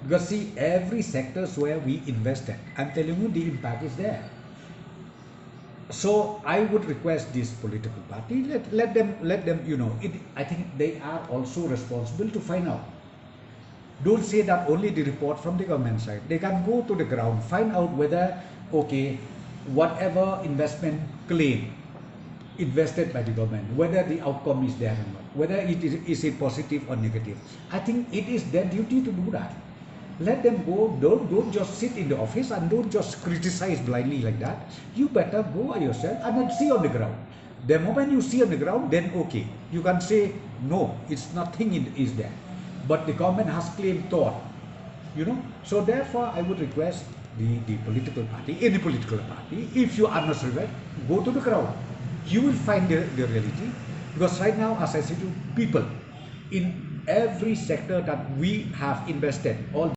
Because see, every sectors where we invested, I'm telling you, the impact is there. So I would request this political party, let them, I think they are also responsible to find out. Don't say that only the report from the government side. They can go to the ground, find out whether, okay, whatever investment claim invested by the government, whether the outcome is there or not, whether is it positive or negative. I think it is their duty to do that. Let them go. Don't just sit in the office and don't just criticize blindly like that. You better go yourself and then see on the ground. The moment you see on the ground, then okay, you can say no, it's nothing is there. But the government has claimed thought. So therefore, I would request the political party, any political party, if you are not sure, go to the ground. You will find the reality. Because right now, as I said to people, in every sector that we have invested, all